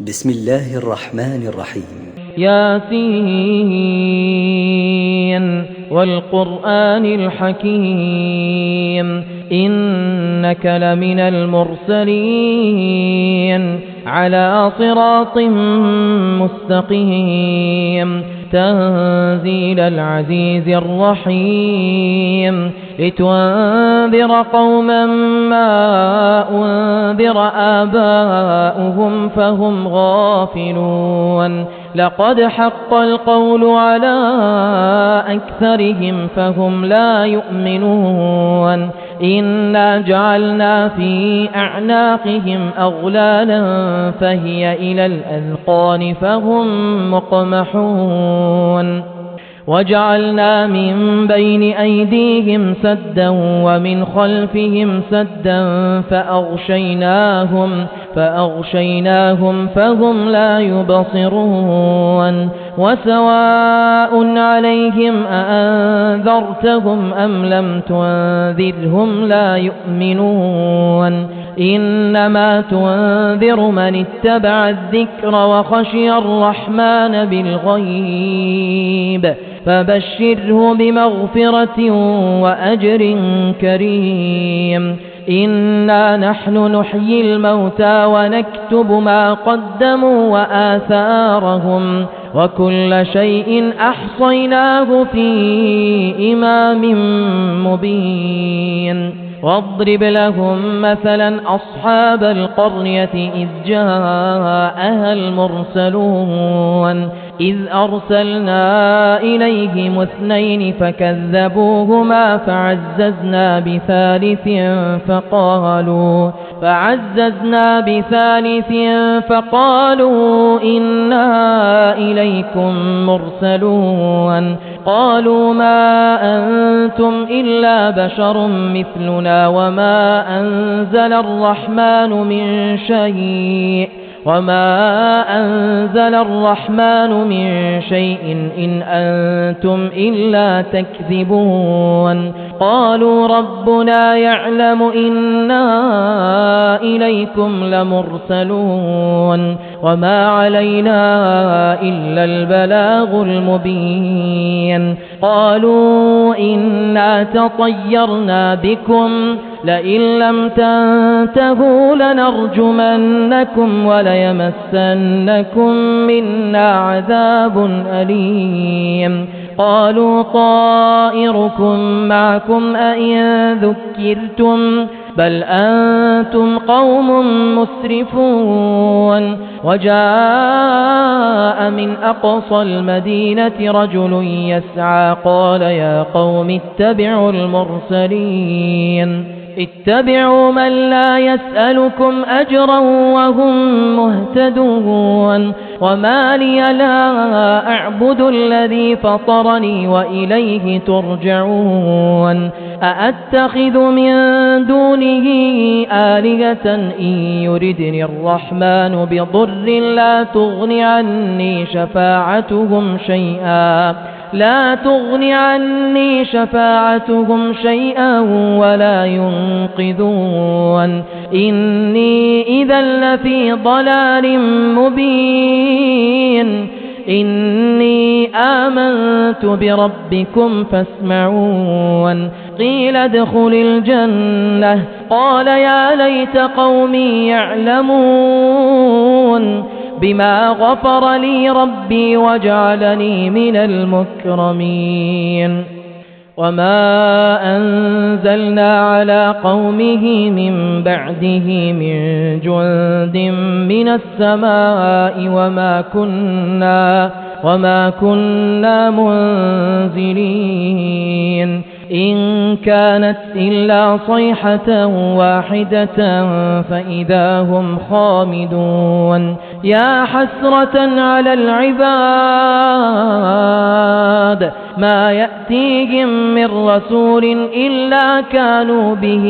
بسم الله الرحمن الرحيم. ياسين والقرآن الحكيم إنك لمن المرسلين على صراط مستقيم تنزيل العزيز الرحيم لتنذر قوما ما أنذر آباؤهم فهم غافلون لقد حق القول على أكثرهم فهم لا يؤمنون إنا جعلنا في أعناقهم أغلالا فهي إلى الأذقان فهم مقمحون وجعلنا من بين أيديهم سدا ومن خلفهم سدا فأغشيناهم فهم لا يبصرون وسواء عليهم أأنذرتهم أم لم تنذرهم لا يؤمنون إنما تنذر من اتبع الذكر وخشي الرحمن بالغيب فبشره بمغفرة وأجر كريم إنا نحن نحيي الموتى ونكتب ما قدموا وآثارهم وكل شيء أحصيناه في إمام مبين واضرب لهم مثلا أصحاب القرية إذ جاءها المرسلون إذ أرسلنا إليهم 2 فكذبوهما فعززنا بثالث فقالوا إنا إليكم مرسلون قالوا ما أنتم إلا بشر مثلنا وما أنزل الرحمن من شيء إن أنتم إلا تكذبون قالوا ربنا يعلم إنا إليكم لمرسلون وما علينا إلا البلاغ المبين قالوا إنا تطيرنا بكم لئن لم تنتهوا لنرجمنكم وليمسنكم منا عذاب أليم قالوا طائركم معكم أئن ذكرتم بل أنتم قوم مسرفون وجاء من أقصى المدينة رجل يسعى قال يا قوم اتبعوا المرسلين اتبعوا من لا يسألكم أجرا وهم مهتدون وما لي لا أعبد الذي فطرني وإليه ترجعون أأتخذ من دونه آلهة إن يردني الرحمن بضر لا تغن عني شفاعتهم شيئا ولا ينقذون إني إذا لفي ضلال مبين إني آمنت بربكم فاسمعون قيل ادخل الجنة قال يا ليت قومي يعلمون بما غفر لي ربي وجعلني من المكرمين وما أنزلنا على قومه من بعده من جند من السماء وما كنا منزلين إن كانت إلا صيحة واحدة فإذا هم خامدون يا حسرة على العباد ما يأتيهم من رسول إلا كانوا به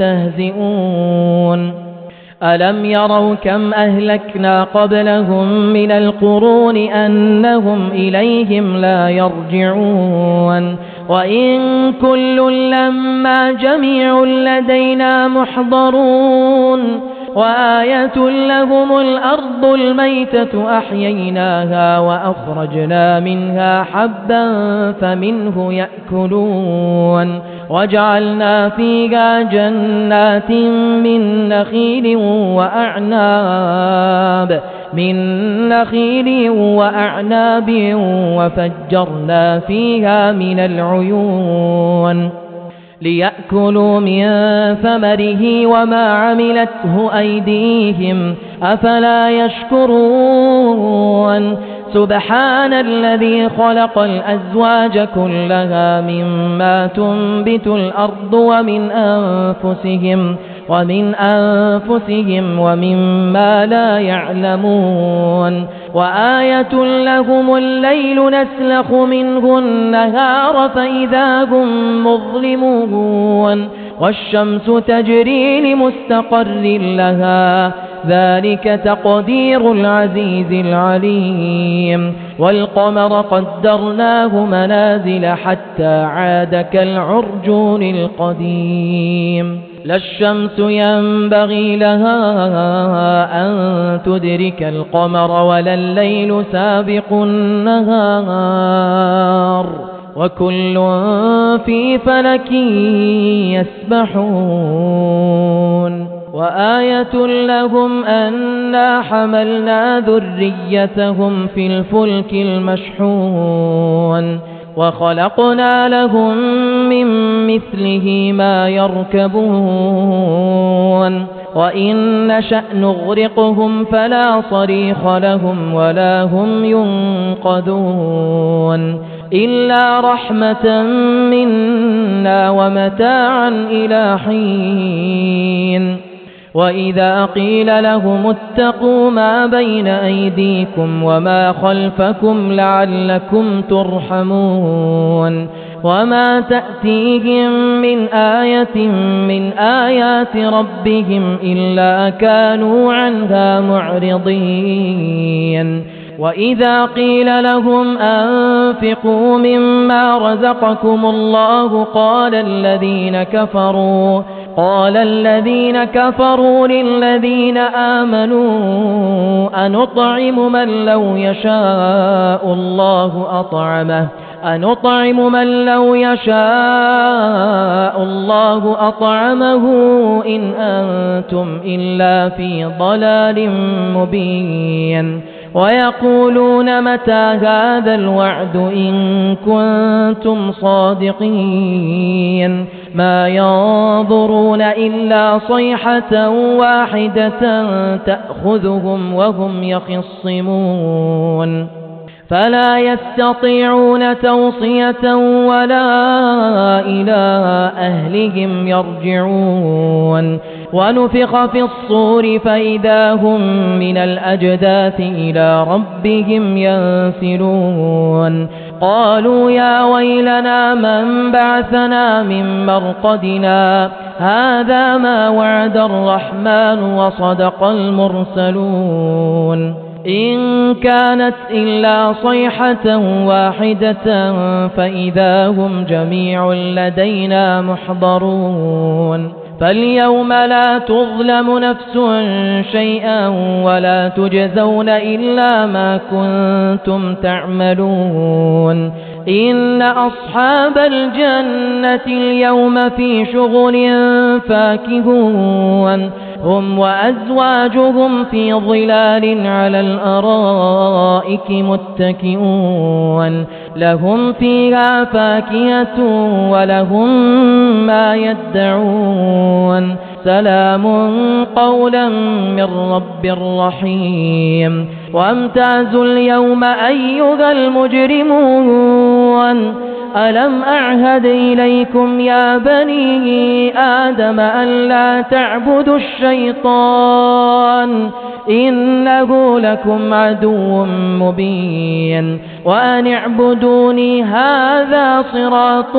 يستهزئون ألم يروا كم أهلكنا قبلهم من القرون أنهم إليهم لا يرجعون وإن كل لما جميع لدينا محضرون وآية لهم الأرض الميتة أحييناها وأخرجنا منها حبا فمنه يأكلون وجعلنا فيها جنات من نخيل وأعناب وفجرنا فيها من العيون ليأكلوا من ثمره وما عملته أيديهم أفلا يشكرون سبحان الذي خلق الأزواج كلها مما تنبت الأرض ومن أنفسهم ومما لا يعلمون وآية لهم الليل نسلخ منه النهار فإذا هم مظلمون والشمس تجري لمستقر لها ذلك تقدير العزيز العليم والقمر قدرناه منازل حتى عاد كالعرجون القديم لا الشمس ينبغي لها أن تدرك القمر ولا الليل سابق النهار وكل في فلك يسبحون وآية لهم أنا حملنا ذريتهم في الفلك المشحون وخلقنا لهم من مثله ما يركبون وإن نشأ نغرقهم فلا صريخ لهم ولا هم ينقذون إلا رحمة منا ومتاعا إلى حين وإذا قيل لهم اتقوا ما بين أيديكم وما خلفكم لعلكم ترحمون وما تأتيهم من آية من آيات ربهم إلا كانوا عنها معرضين وإذا قيل لهم أنفقوا مما رزقكم الله قال الذين كفروا للذين آمنوا أنطعم من لو يشاء الله أطعمه إن أنتم إلا في ضلال مبين ويقولون متى هذا الوعد إن كنتم صادقين ما ينظرون إلا صيحة واحدة تأخذهم وهم يخصمون فلا يستطيعون توصية ولا إلى أهلهم يرجعون ونفخ في الصور فإذا هم من الأجداث إلى ربهم ينسلون قالوا يا ويلنا من بعثنا من مرقدنا هذا ما وعد الرحمن وصدق المرسلون إن كانت إلا صيحة واحدة فإذا هم جميع لدينا محضرون فاليوم لا تظلم نفس شيئا ولا تجزون إلا ما كنتم تعملون إن أصحاب الجنة اليوم في شغل فاكهون هم وأزواجهم في ظلال على الأرائك متكئون لهم فيها فاكهة ولهم ما يدعون سلام قولا من رب رحيم وامتازوا اليوم أيها المجرمون ألم أعهد إليكم يا بني آدم ألا تعبدوا الشيطان إنه لكم عدو مبين وأن اعبدوني هذا صراط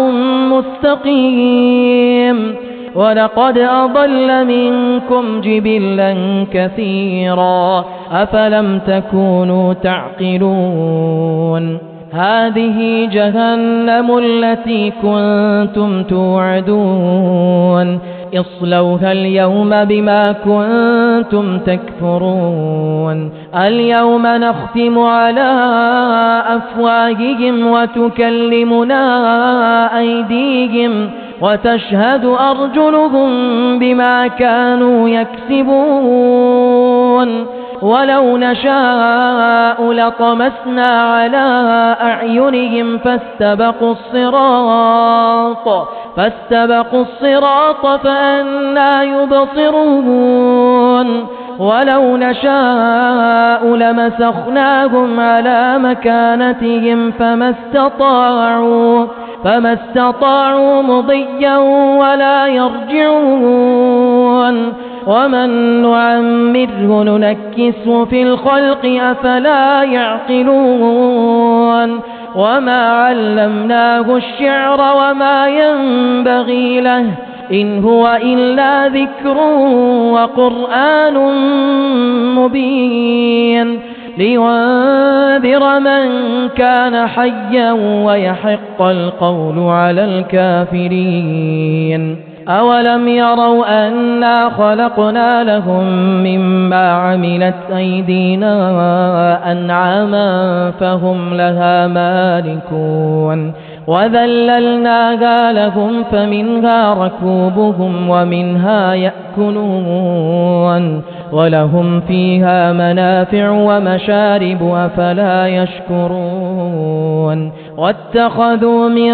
مستقيم ولقد أضل منكم جبلا كثيرا أفلم تكونوا تعقلون هذه جهنم التي كنتم توعدون اصلوها اليوم بما كنتم تكفرون اليوم نختم على أفواههم وتكلمنا أيديهم وتشهد أرجلهم بما كانوا يكسبون ولو نشاء لطمسنا على أعينهم فاستبقوا الصراط فأنى يبصرون ولو نشاء لمسخناهم على مكانتهم فما استطاعوا مضيا ولا يرجعون ومن نعمره ننكسه في الخلق أفلا يعقلون وما علمناه الشعر وما ينبغي له إن هو إلا ذكر وقرآن مبين لينذر من كان حيا ويحق القول على الكافرين أولم يروا أنا خلقنا لهم مما عملت أيدينا أنعاما فهم لها مالكون وذللناها لهم فمنها ركوبهم ومنها يأكلون ولهم فيها منافع ومشارب أفلا يشكرون واتخذوا من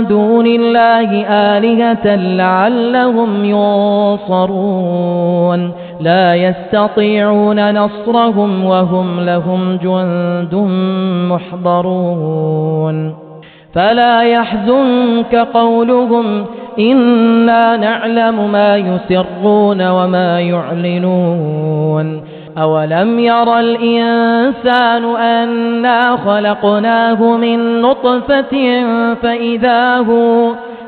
دون الله آلهة لعلهم ينصرون لا يستطيعون نصرهم وهم لهم جند محضرون فلا يحزنك قولهم إنا نعلم ما يسرون وما يعلنون أولم ير الإنسان أنا خلقناه من نطفة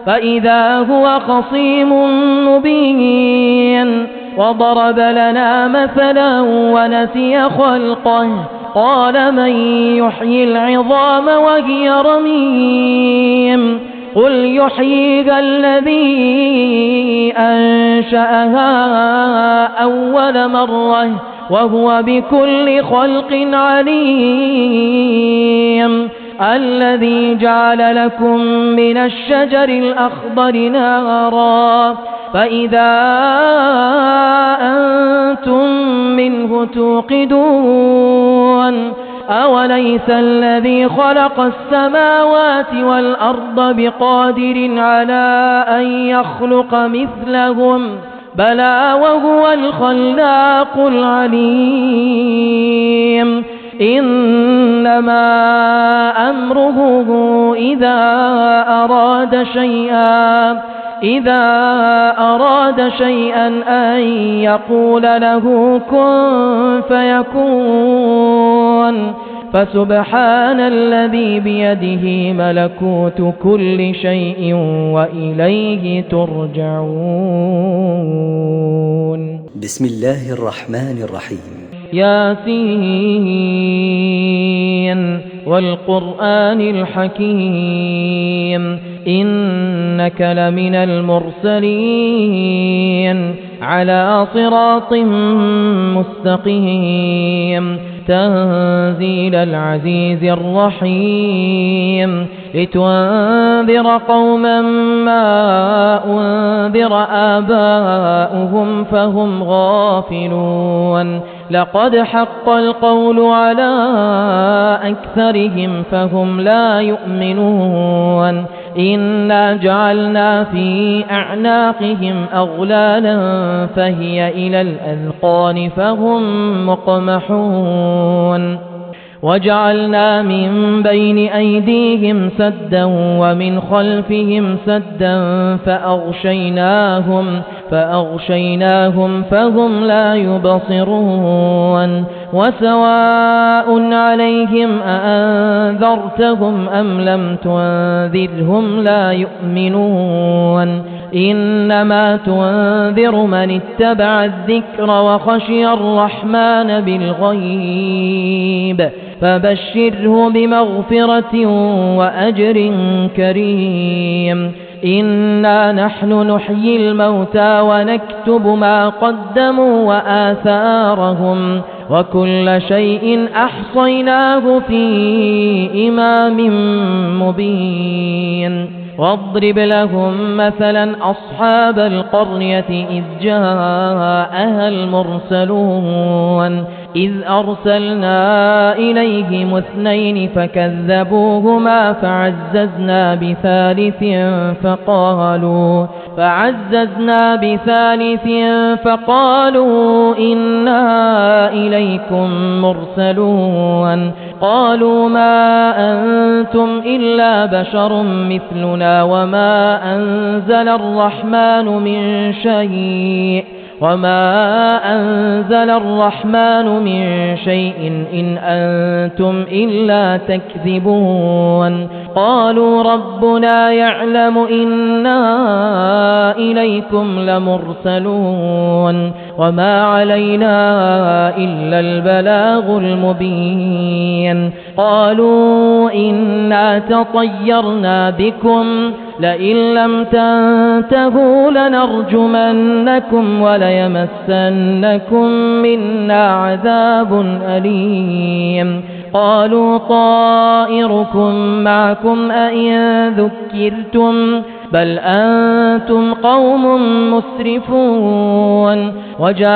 فإذا هو خصيم مبين وضرب لنا مثلا ونسي خلقه قال من يحيي العظام وهي رميم قل يحييها الذي أنشأها أول مرة وهو بكل خلق عليم الذي جعل لكم من الشجر الأخضر نارا فإذا أنتم منه توقدون أوليس الذي خلق السماوات والأرض بقادر على أن يخلق مثلهم بلى وهو الخلاق العليم إنما أمره إذا أراد شيئا أن يقول له كن فيكون فسبحان الذي بيده ملكوت كل شيء وإليه ترجعون بسم الله الرحمن الرحيم ياسين والقرآن الحكيم إنك لمن المرسلين على صراط مستقيم تنزيل العزيز الرحيم لتنذر قوما ما أنذر آباؤهم فهم غافلون لقد حق القول على أكثرهم فهم لا يؤمنون إنا جعلنا في أعناقهم أغلالا فهي إلى الأذقان فهم مقمحون وجعلنا من بين أيديهم سدا ومن خلفهم سدا فأغشيناهم فهم لا يبصرون وسواء عليهم أأنذرتهم أم لم تنذرهم لا يؤمنون إنما تنذر من اتبع الذكر وخشي الرحمن بالغيب فبشره بمغفرة وأجر كريم إنا نحن نحيي الموتى ونكتب ما قدموا وآثارهم وكل شيء أحصيناه في إمام مبين واضرب لهم مثلا أصحاب القرية إذ جاءها المرسلون إذ أرسلنا إليهم 2 فكذبوهما فعززنا بثالث فقالوا إنا إليكم مرسلون قالوا ما أنتم إلا بشر مثلنا وما أنزل الرحمن من شيء إن أنتم إلا تكذبون قالوا ربنا يعلم إنا إليكم لمرسلون وما علينا إلا البلاغ المبين قالوا إنا تطيرنا بكم لئن لم تنتهوا لنرجمنكم وليمسنكم منا عذاب أليم قالوا طائركم معكم أئن ذكرتم بل أنتم قوم مسرفون وجاء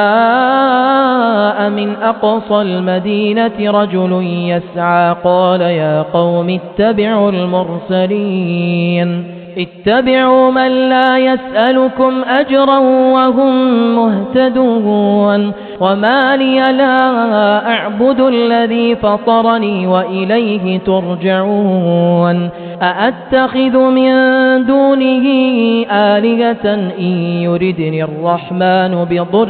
من أقصى المدينة رجل يسعى قال يا قوم اتبعوا المرسلين اتبعوا من لا يسألكم أجرا وهم مهتدون وما لي لا أعبد الذي فطرني وإليه ترجعون أأتخذ من دونه آلهة إن يردني الرحمن بضر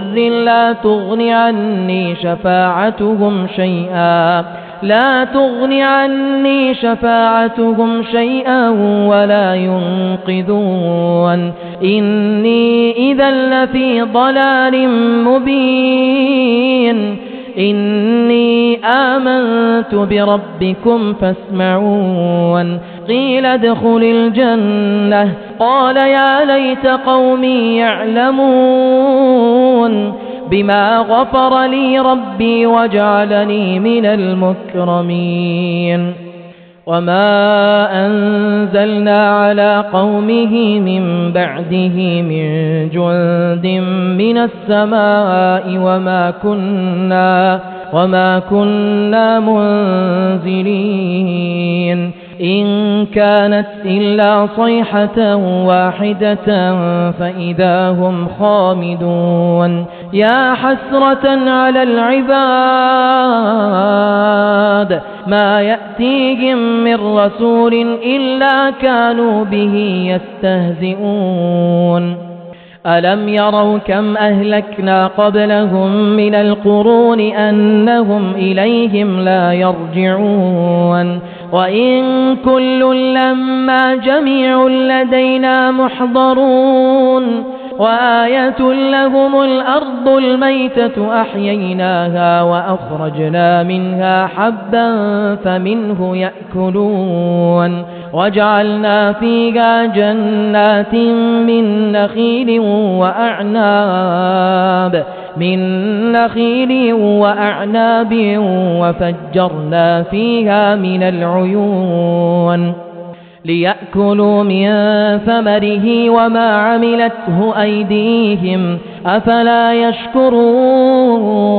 لا تغن عني شفاعتهم شيئا ولا ينقذون إني إذا لفي ضلال مبين إني آمنت بربكم فاسمعون قيل ادخل الجنة قال يا ليت قومي يعلمون بما غفر لي ربي وجعلني من المكرمين وما أنزلنا على قومه من بعده من جند من السماء وما كنا منزلين إن كانت إلا صيحة واحدة فإذا هم خامدون يا حسرة على العباد ما يأتيهم من رسول إلا كانوا به يستهزئون ألم يروا كم أهلكنا قبلهم من القرون أنهم إليهم لا يرجعون وإن كل لما جميع لدينا محضرون وآية لهم الأرض الميتة أحييناها وأخرجنا منها حبا فمنه يأكلون وجعلنا فيها جنات من نخيل وأعناب وفجرنا فيها من العيون ليأكلوا من ثمره وما عملته أيديهم أفلا يشكرون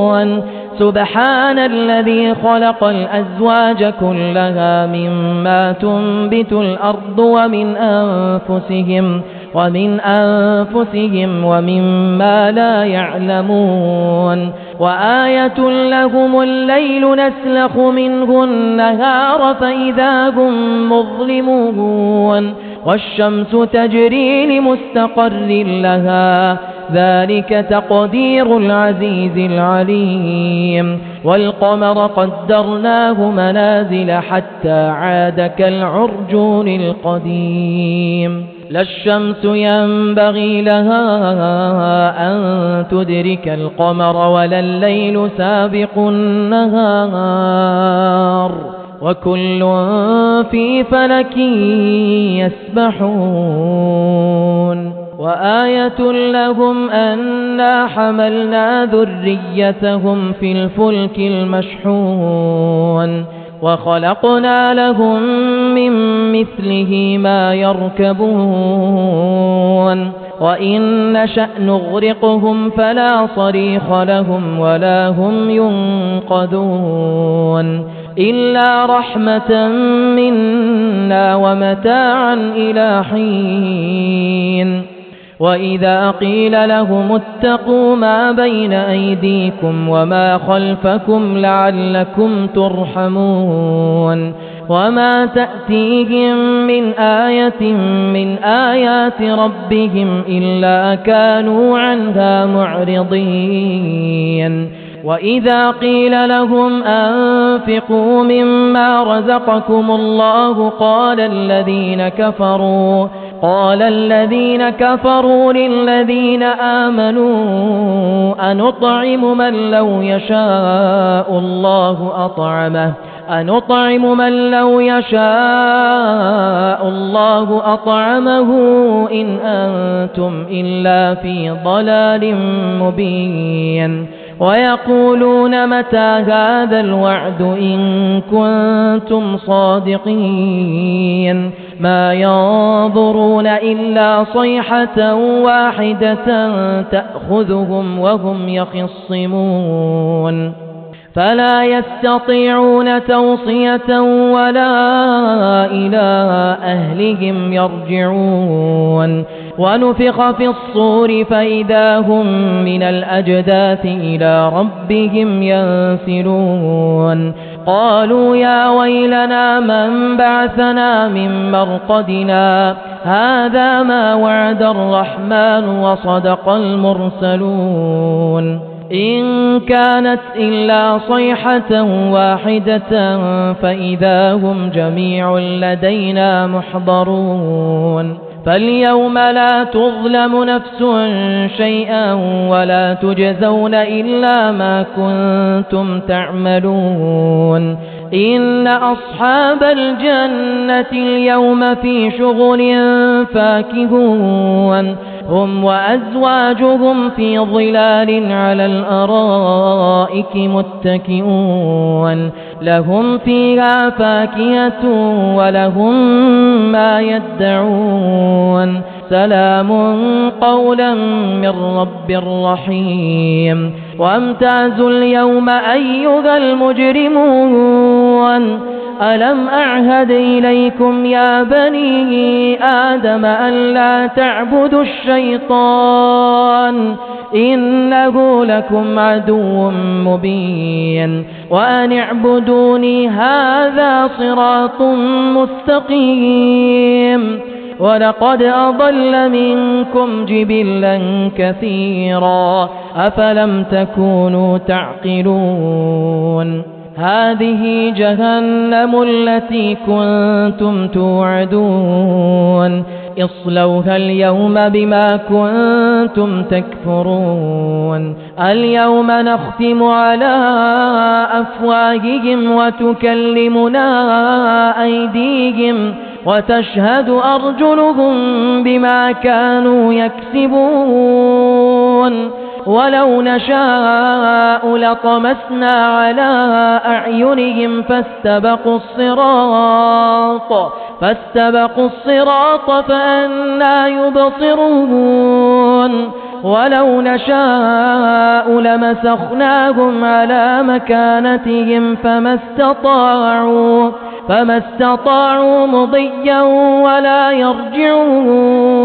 سبحان الذي خلق الأزواج كلها مما تنبت الأرض ومن أنفسهم ومما لا يعلمون وآية لهم الليل نسلخ منه النهار فإذا هم مظلمون والشمس تجري لمستقر لها ذلك تقدير العزيز العليم والقمر قدرناه منازل حتى عاد كالعرجون القديم لا الشمس ينبغي لها أن تدرك القمر ولا الليل سابق النهار وكل في فلك يسبحون وآية لهم أنا حملنا ذريتهم في الفلك المشحون وخلقنا لهم من مثله ما يركبون وإن نشأ نغرقهم فلا صريخ لهم ولا هم ينقذون إلا رحمة منا ومتاعا إلى حين وإذا قيل لهم اتقوا ما بين أيديكم وما خلفكم لعلكم ترحمون وما تأتيهم من آية من آيات ربهم إلا كانوا عنها معرضين وإذا قيل لهم أنفقوا مما رزقكم الله قال الذين كفروا للذين آمنوا أنطعم من لو يشاء الله أطعمه إن أنتم إلا في ضلال مبين ويقولون متى هذا الوعد إن كنتم صادقين ما ينظرون إلا صيحة واحدة تأخذهم وهم يخصمون فلا يستطيعون توصية ولا إلى أهلهم يرجعون ونفخ في الصور فإذا هم من الأجداث إلى ربهم ينسلون قالوا يا ويلنا من بعثنا من مرقدنا هذا ما وعد الرحمن وصدق المرسلون إن كانت إلا صيحة واحدة فإذا هم جميع لدينا محضرون فاليوم لا تظلم نفس شيئا ولا تجزون إلا ما كنتم تعملون إن أصحاب الجنة اليوم في شغل فاكهون هم وأزواجهم في ظلال على الأرائك متكئون لهم فيها فاكهة ولهم ما يدعون سلام قولا من رب رحيم وامتازوا اليوم أيها المجرمون ألم أعهد إليكم يا بني آدم ألا تعبدوا الشيطان إنه لكم عدو مبين وأن اعبدوني هذا صراط مستقيم ولقد أضل منكم جبلا كثيرا أفلم تكونوا تعقلون هذه جهنم التي كنتم توعدون اصلوها اليوم بما كنتم تكفرون اليوم نختم على أفواههم وتكلمنا أيديهم وتشهد أرجلهم بما كانوا يكسبون ولو نشاء لطمسنا على أعينهم فاستبقوا الصراط فأنى يبصرون ولو نشاء لمسخناهم على مكانتهم فما استطاعوا مضيا ولا يرجعون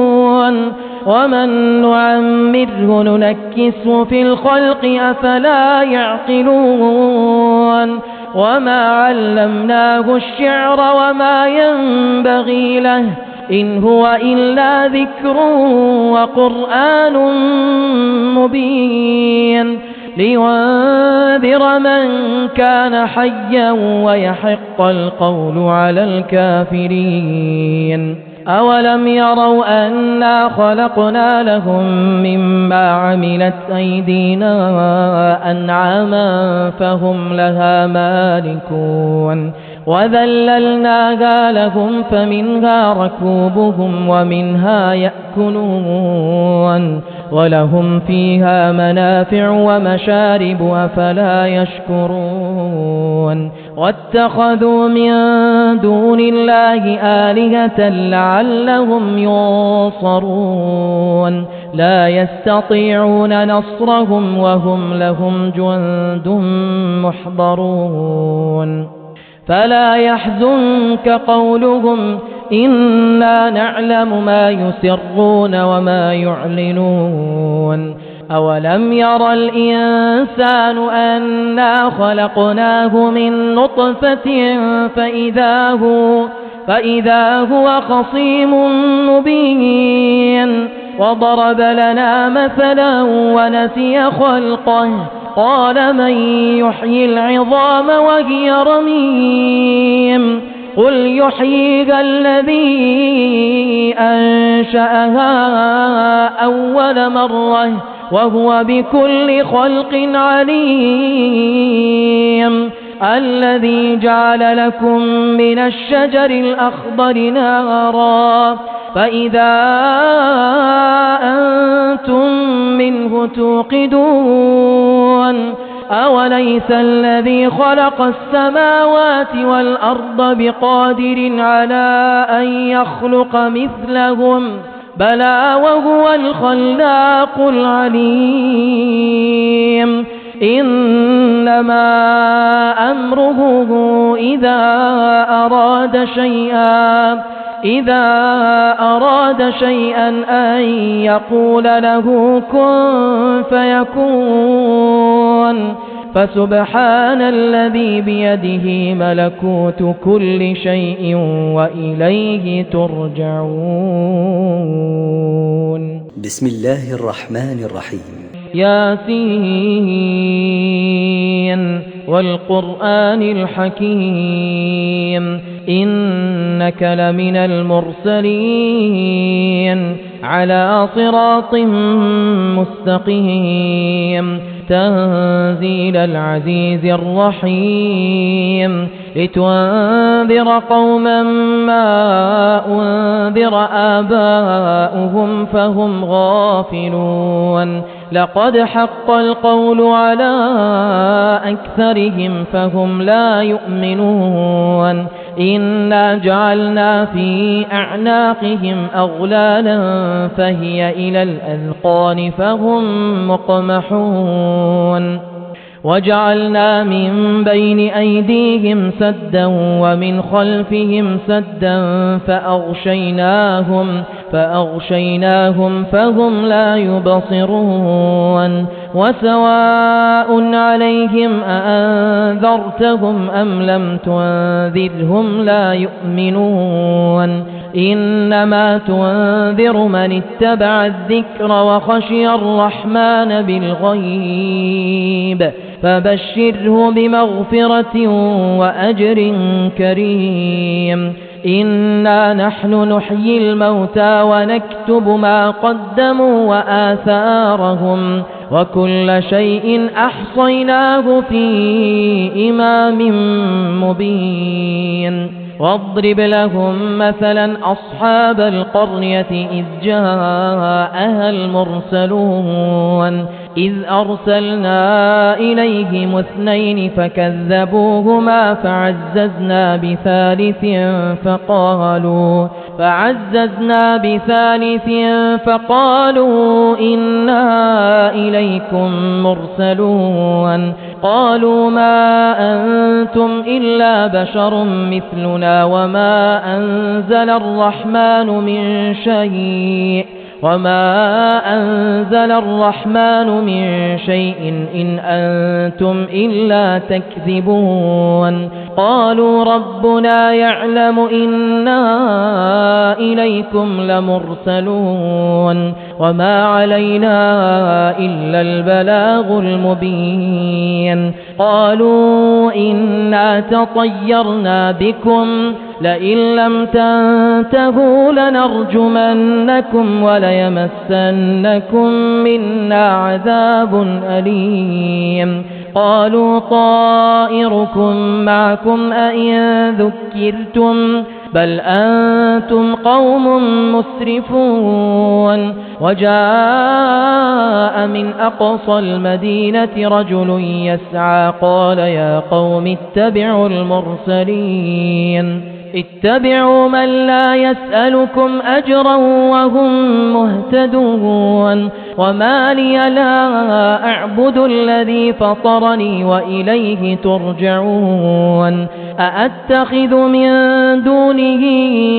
ومن نعمره ننكسه في الخلق أفلا يعقلون وما علمناه الشعر وما ينبغي له إن هو إلا ذكر وقرآن مبين لينذر من كان حيا ويحق القول على الكافرين أولم يروا أنا خلقنا لهم مما عملت أيدينا أنعاما فهم لها مالكون وذللناها لهم فمنها ركوبهم ومنها يأكلون ولهم فيها منافع ومشارب أفلا يشكرون واتخذوا من دون الله آلهة لعلهم ينصرون لا يستطيعون نصرهم وهم لهم جند محضرون فلا يحزنك قولهم إنا نعلم ما يسرون وما يعلنون أولم ير الإنسان أنا خلقناه من نطفة فإذا هو خصيم مبين وضرب لنا مثلا ونسي خلقه قال من يحيي العظام وهي رميم قل يحييها الذي أنشأها أول مرة وهو بكل خلق عليم الذي جعل لكم من الشجر الأخضر نارا فإذا أنتم منه توقدون أوليس الذي خلق السماوات والأرض بقادر على أن يخلق مثلهم بلى وهو الخلاق العليم إنما أمره إذا أراد شيئا أن يقول له كن فيكون فسبحان الذي بيده ملكوت كل شيء وإليه ترجعون بسم الله الرحمن الرحيم ياسين والقرآن الحكيم إنك لمن المرسلين على صراط مستقيم تنزيل العزيز الرحيم لتنذر قوما ما أنذر آباؤهم فهم غافلون لقد حق القول على أكثرهم فهم لا يؤمنون إنا جعلنا في أعناقهم أغلالا فهي إلى الأذقان فهم مقمحون وجعلنا من بين أيديهم سدا ومن خلفهم سدا فأغشيناهم فهم لا يبصرون وسواء عليهم أأنذرتهم أم لم تنذرهم لا يؤمنون إنما تنذر من اتبع الذكر وخشي الرحمن بالغيب فبشره بمغفرة وأجر كريم إنا نحن نحيي الموتى ونكتب ما قدموا وآثارهم وكل شيء أحصيناه في إمام مبين واضرب لهم مثلا أصحاب القرية إذ جاءها المرسلون إذ أرسلنا إليهم 2 فكذبوهما فعززنا بثالث فقالوا إنا إليكم مرسلون قالوا ما أنتم إلا بشر مثلنا وما أنزل الرحمن من شيء إن أنتم إلا تكذبون قالوا ربنا يعلم إنا إليكم لمرسلون وما علينا إلا البلاغ المبين قالوا إنا تطيرنا بكم لئن لم تنتهوا لنرجمنكم وليمسنكم منا عذاب أليم قالوا طائركم معكم أئن ذكرتم بل أنتم قوم مسرفون وجاء من أقصى المدينة رجل يسعى قال يا قوم اتبعوا المرسلين اتبعوا من لا يسألكم أجرا وهم مهتدون وما لي لا أعبد الذي فطرني وإليه ترجعون أأتخذ من دونه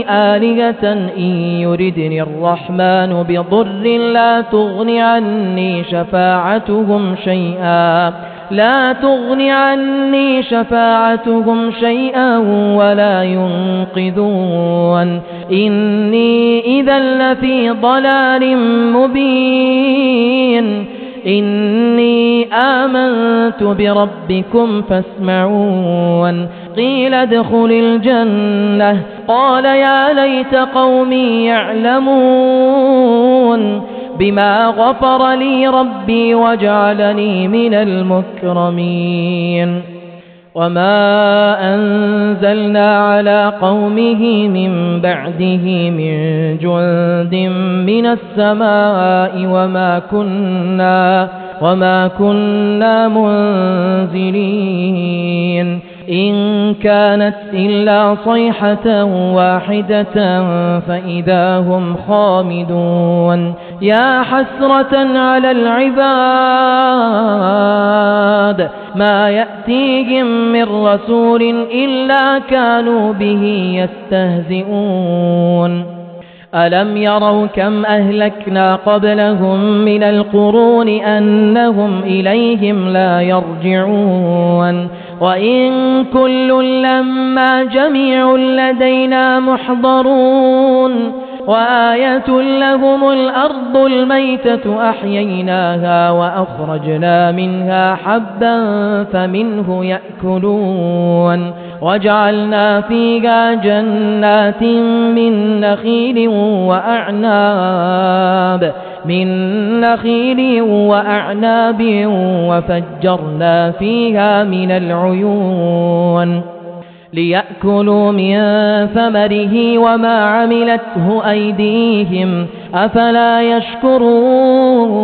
آلهة إن يردني الرحمن بضر لا تغن عني شفاعتهم شيئا ولا ينقذون إني إذا لفي ضلال مبين إني آمنت بربكم فاسمعون قيل ادخل الجنة قال يا ليت قومي يعلمون بما غفر لي ربي وجعلني من المكرمين وما أنزلنا على قومه من بعده من جند من السماء وما كنا منزلين إن كانت إلا صيحة واحدة فإذا هم خامدون يا حسرة على العباد ما يأتيهم من رسول إلا كانوا به يستهزئون ألم يروا كم أهلكنا قبلهم من القرون أنهم إليهم لا يرجعون وإن كل لما جميع لدينا محضرون وآية لهم الأرض الميتة أحييناها وأخرجنا منها حبا فمنه يأكلون وجعلنا فيها جنات من نخيل وأعناب وفجرنا فيها من العيون ليأكلوا من ثمره وما عملته أيديهم أفلا يشكرون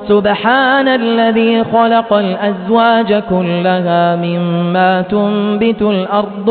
سبحان الذي خلق الأزواج كلها مما تنبت الأرض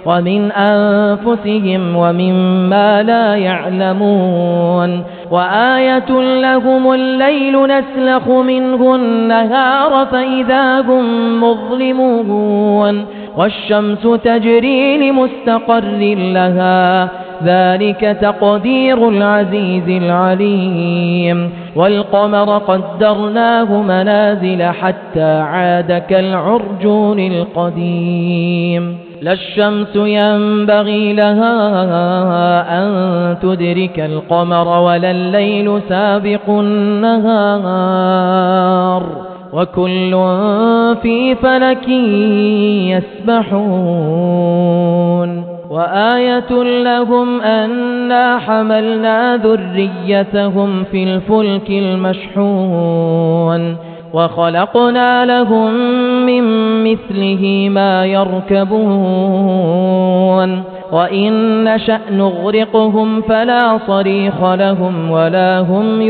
ومن أنفسهم ومما لا يعلمون وآية لهم الليل نسلخ منه النهار فإذا هم مظلمون والشمس تجري لمستقر لها ذلك تقدير العزيز العليم والقمر قدرناه منازل حتى عاد كالعرجون القديم لا الشمس ينبغي لها أن تدرك القمر ولا الليل سابق النهار وكل في فلك يسبحون وآية لهم أنا حملنا ذريتهم في الفلك المشحون وخلقنا لهم من مثله ما يركبون وإن نشأ نغرقهم فلا صريخ لهم ولا هم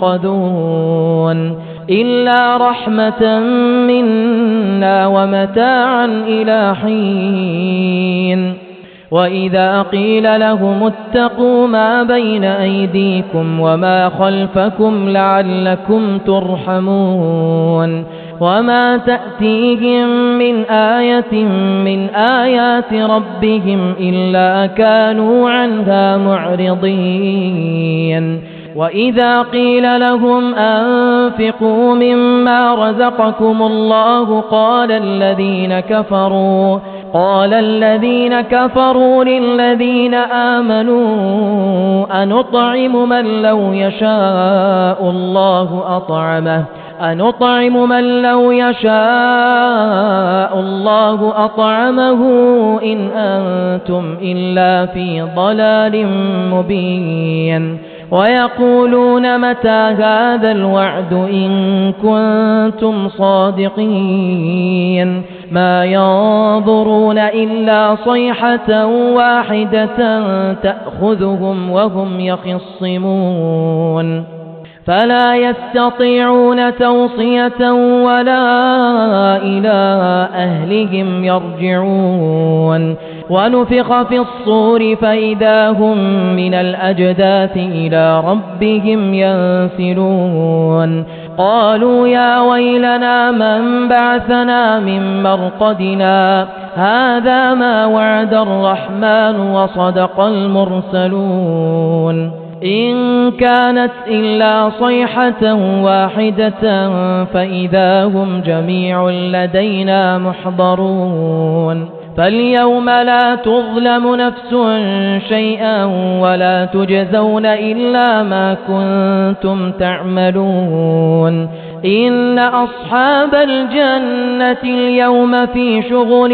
ينقذون إلا رحمة منا ومتاعا إلى حين وإذا قيل لهم اتقوا ما بين أيديكم وما خلفكم لعلكم ترحمون وما تأتيهم من آية من آيات ربهم إلا كانوا عنها معرضين وإذا قيل لهم أنفقوا مما رزقكم الله قال الذين كفروا للذين آمنوا أنطعم من لو يشاء الله أطعمه إن أنتم إلا في ضلال مبين ويقولون متى هذا الوعد إن كنتم صادقين ما ينظرون إلا صيحة واحدة تأخذهم وهم يخصمون فلا يستطيعون توصية ولا إلى أهلهم يرجعون ونفخ في الصور فإذا هم من الأجداث إلى ربهم ينسلون قالوا يا ويلنا من بعثنا من مرقدنا هذا ما وعد الرحمن وصدق المرسلون إن كانت إلا صيحة واحدة فإذا هم جميع لدينا محضرون فاليوم لا تظلم نفس شيئا ولا تجزون إلا ما كنتم تعملون إن أصحاب الجنة اليوم في شغل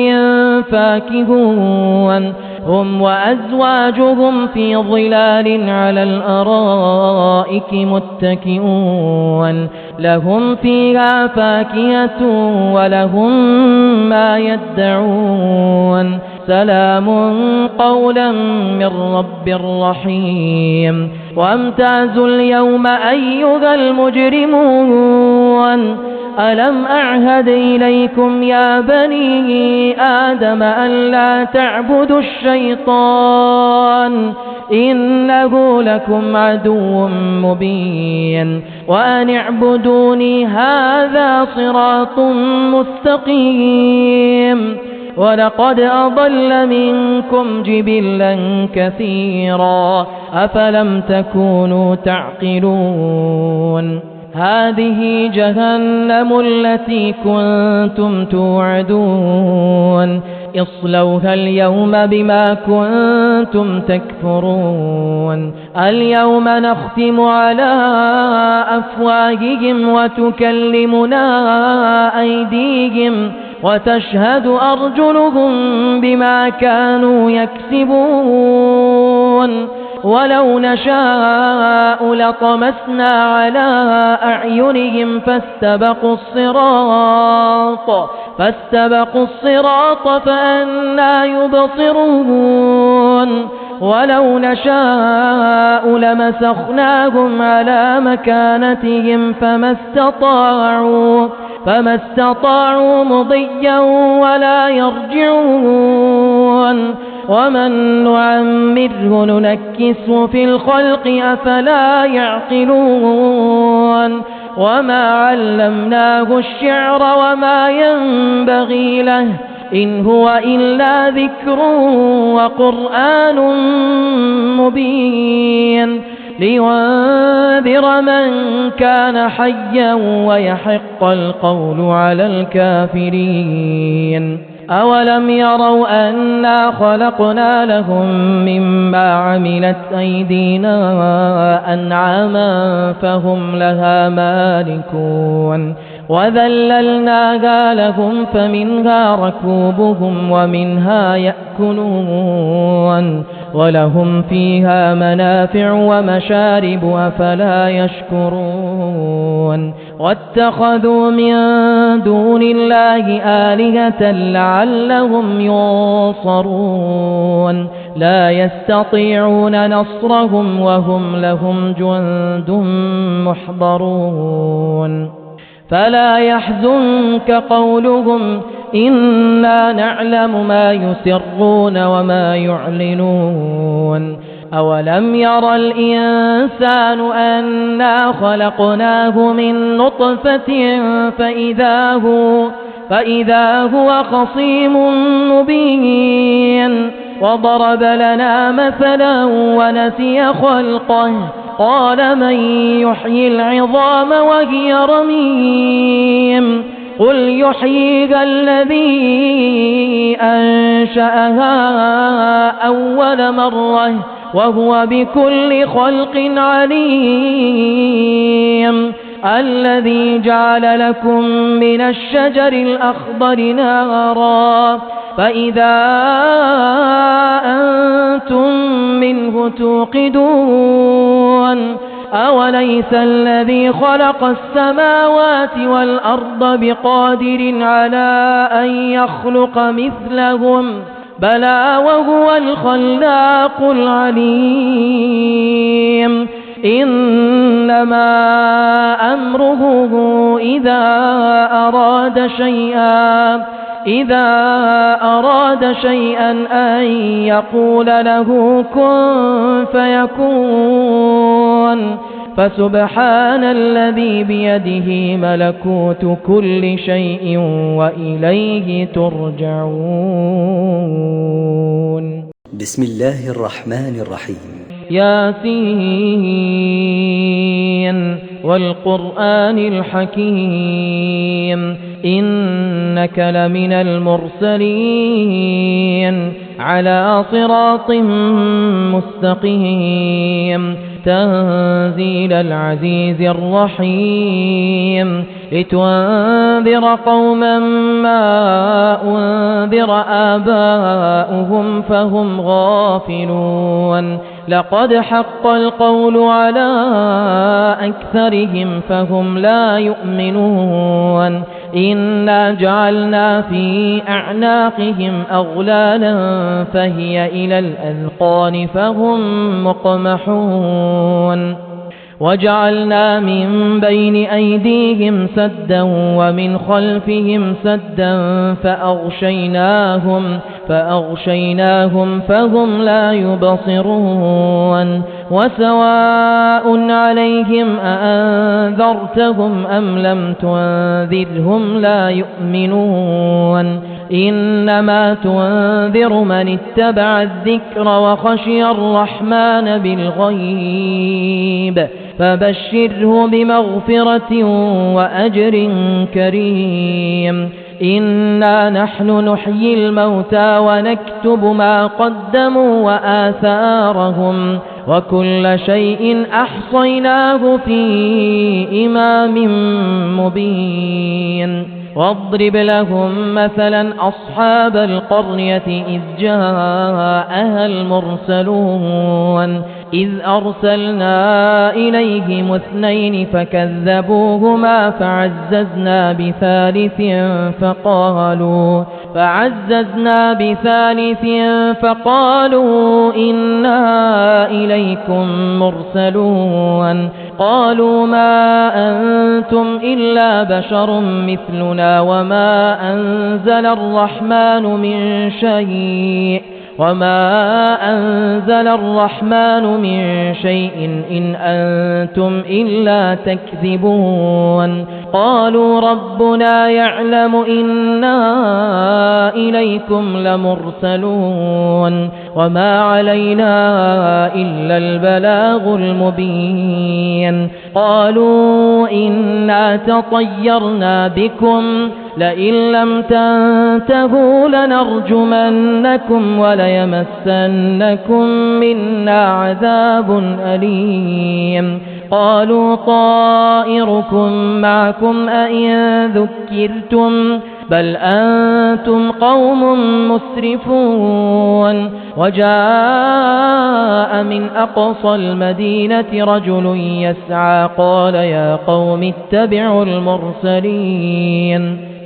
فاكهون هم وأزواجهم في ظلال على الأرائك متكئون لهم فيها فاكهة ولهم ما يدعون سلام قولا من رب رحيم وامتازوا اليوم أيها المجرمون ألم أعهد إليكم يا بني آدم أن لا تعبدوا الشيطان إنه لكم عدو مبين وأن اعبدوني هذا صراط مستقيم ولقد أضل منكم جبلا كثيرا أفلم تكونوا تعقلون هذه جهنم التي كنتم توعدون اصلوها اليوم بما كنتم تكفرون اليوم نختم على أفواههم وتكلمنا أيديهم وتشهد أرجلهم بما كانوا يكسبون ولو نشاء لطمسنا على أعينهم فاستبقوا الصراط فأنى يبصرون ولو نشاء لمسخناهم على مكانتهم فما استطاعوا مضيا ولا يرجعون ومن نعمره ننكسه في الخلق أفلا يعقلون وما علمناه الشعر وما ينبغي له إن هو إلا ذكر وقرآن مبين لينذر من كان حيا ويحق القول على الكافرين أولم يروا أنا خلقنا لهم مما عملت أيدينا أنعاما فهم لها مالكون وذللناها لهم فمنها ركوبهم ومنها يأكلون ولهم فيها منافع ومشارب أفلا يشكرون واتخذوا من دون الله آلهة لعلهم ينصرون لا يستطيعون نصرهم وهم لهم جند محضرون فلا يحزنك قولهم إنا نعلم ما يسرون وما يعلنون أولم ير الإنسان أنا خلقناه من نطفة فإذا هو خصيم مبين وضرب لنا مثلا ونسي خلقه قال من يحيي العظام وهي رميم قل يحييها الذي أنشأها أول مرة وهو بكل خلق عليم الذي جعل لكم من الشجر الأخضر نارا فإذا أنتم منه توقدون أوليس الذي خلق السماوات والأرض بقادر على أن يخلق مثلهم بلى وهو الخلاق العليم إنما أمره إذا أراد شيئا أن يقول له كن فيكون فسبحان الذي بيده ملكوت كل شيء وإليه ترجعون. بسم الله الرحمن الرحيم. ياسين والقرآن الحكيم إنك لمن المرسلين على صراط مستقيم تنزيل العزيز الرحيم لتنذر قوما ما أنذر آباؤهم فهم غافلون لقد حق القول على أكثرهم فهم لا يؤمنون إنا جعلنا في أعناقهم أغلالا فهي إلى الأذقان فهم مقمحون وجعلنا من بين أيديهم سدا ومن خلفهم سدا فأغشيناهم فهم لا يبصرون وسواء عليهم أأنذرتهم أم لم تنذرهم لا يؤمنون إنما تنذر من اتبع الذكر وخشي الرحمن بالغيب فبشره بمغفرة وأجر كريم إنا نحن نحيي الموتى ونكتب ما قدموا وآثارهم وكل شيء أحصيناه في إمام مبين واضرب لهم مثلا أصحاب القرية إذ جاءها المرسلون إذ أرسلنا إليهم 2 فكذبوهما فعززنا بثالث فقالوا إنا إليكم مرسلون قالوا ما أنتم إلا بشر مثلنا وما أنزل الرحمن من شيء إن أنتم إلا تكذبون قالوا ربنا يعلم إنا إليكم لمرسلون وما علينا إلا البلاغ المبين قالوا إنا تطيرنا بكم لئن لم تنتهوا لنرجمنكم وليمسنكم منا عذاب أليم قالوا طائركم معكم أئن ذكرتم بل أنتم قوم مسرفون وجاء من أقصى المدينة رجل يسعى قال يا قوم اتبعوا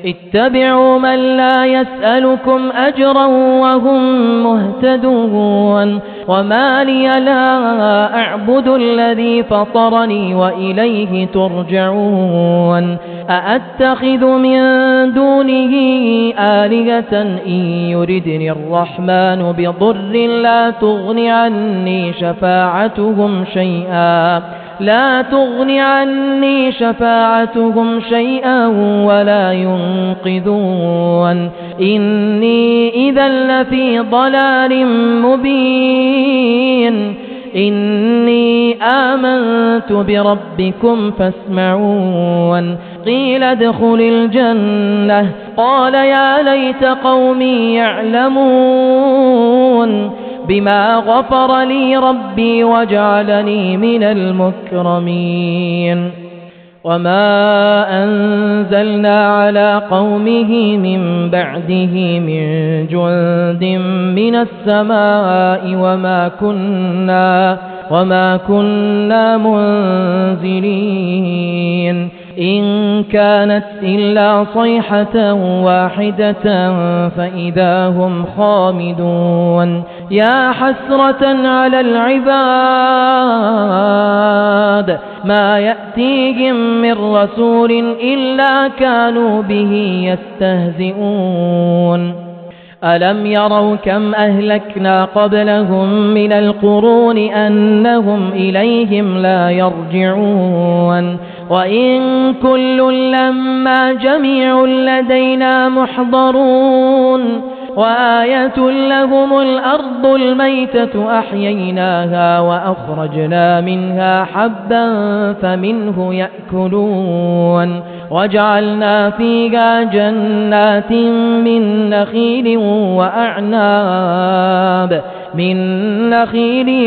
اتبعوا من لا يسألكم أجرا وهم مهتدون وما لي لا أعبد الذي فطرني وإليه ترجعون أأتخذ من دونه آلهة إن يردني الرحمن بضر لا تغن عني شفاعتهم شيئا ولا ينقذون إني إذا لفي ضلال مبين إني آمنت بربكم فاسمعون قيل ادخل الجنة قال يا ليت قومي يعلمون بما غفر لي ربي وجعلني من المكرمين وما أنزلنا على قومه من بعده من جند من السماء وما كنا منزلين إن كانت إلا صيحة واحدة فإذا هم خامدون يا حسرة على العباد ما يأتيهم من رسول إلا كانوا به يستهزئون ألم يروا كم أهلكنا قبلهم من القرون أنهم إليهم لا يرجعون وإن كل لما جميع لدينا محضرون وآية لهم الأرض الميتة أحييناها وأخرجنا منها حبا فمنه يأكلون وجعلنا فيها جنات من نخيل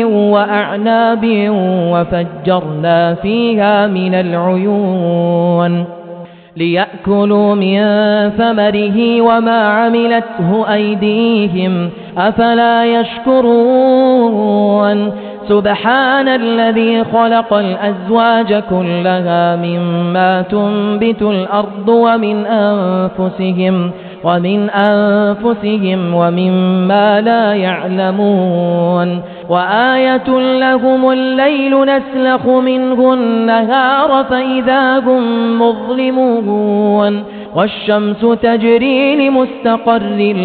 وأعناب وفجرنا فيها من العيون ليأكلوا من ثمره وما عملته أيديهم أفلا يشكرون سبحان الذي خلق الأزواج كلها مما تنبت الأرض ومن أنفسهم ومما لا يعلمون وآية لهم الليل نسلخ منه النهار فإذا هم مظلمون والشمس تجري لمستقر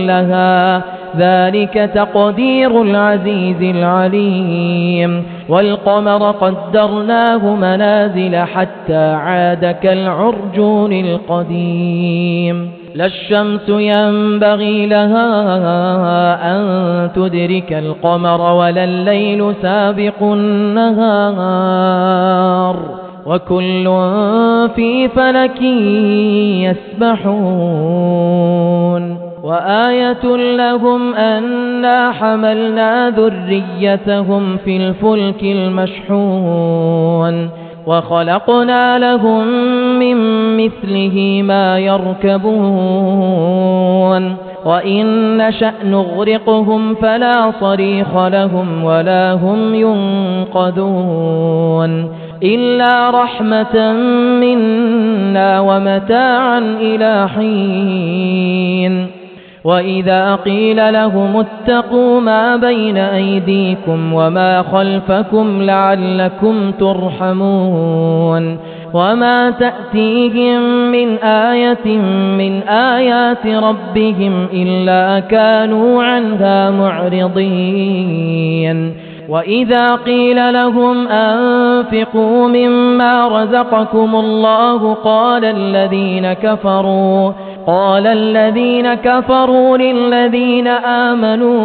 لها ذلك تقدير العزيز العليم والقمر قدرناه منازل حتى عاد كالعرجون القديم لا الشمس ينبغي لها أن تدرك القمر ولا الليل سابق النهار وكل في فلك يسبحون وآية لهم أنا حملنا ذريتهم في الفلك المشحون وخلقنا لهم من مثله ما يركبون وإن نشأ نغرقهم فلا صريخ لهم ولا هم ينقذون إلا رحمة منا ومتاعا إلى حين وإذا قيل لهم اتقوا ما بين أيديكم وما خلفكم لعلكم ترحمون وما تأتيهم من آية من آيات ربهم إلا كانوا عنها معرضين وإذا قيل لهم أنفقوا مما رزقكم الله قال الذين كفروا للذين آمنوا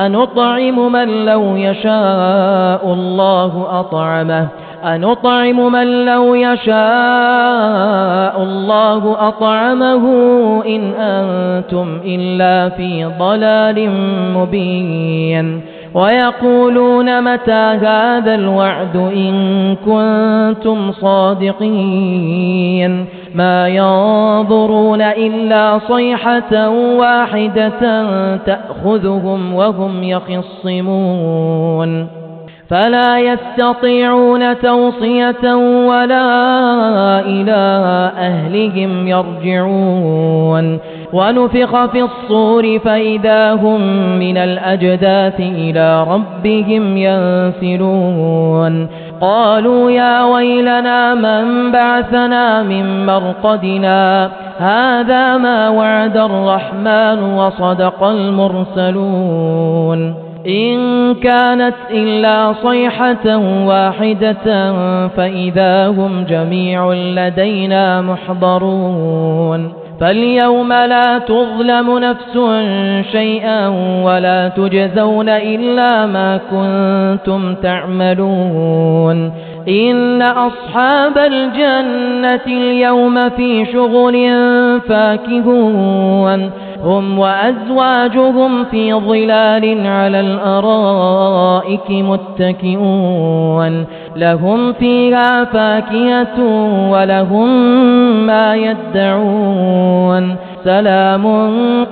أنطعم من لو يشاء الله أطعمه إن أنتم إلا في ضلال مبين ويقولون متى هذا الوعد إن كنتم صادقين ما ينظرون إلا صيحة واحدة تأخذهم وهم يخصمون فلا يستطيعون توصية ولا إلى أهلهم يرجعون ونفخ في الصور فإذا هم من الأجداث إلى ربهم ينسلون قالوا يا ويلنا من بعثنا من مرقدنا هذا ما وعد الرحمن وصدق المرسلون إن كانت إلا صيحة واحدة فإذا هم جميع لدينا محضرون فاليوم لا تظلم نفس شيئا ولا تجزون إلا ما كنتم تعملون إن أصحاب الجنة اليوم في شغل فاكهون هم وأزواجهم في ظلال على الأرائك متكئون لهم فيها فاكهة ولهم ما يدعون سلام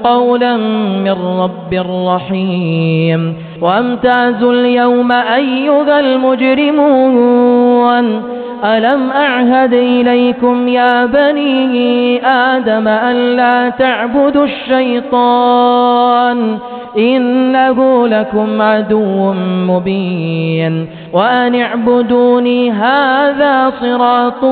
قولا من رب رحيم وامتازوا اليوم أيها المجرمون ألم أعهد إليكم يا بني آدم ألا تعبدوا الشيطان إنه لكم عدو مبين وأن اعبدوني هذا صراط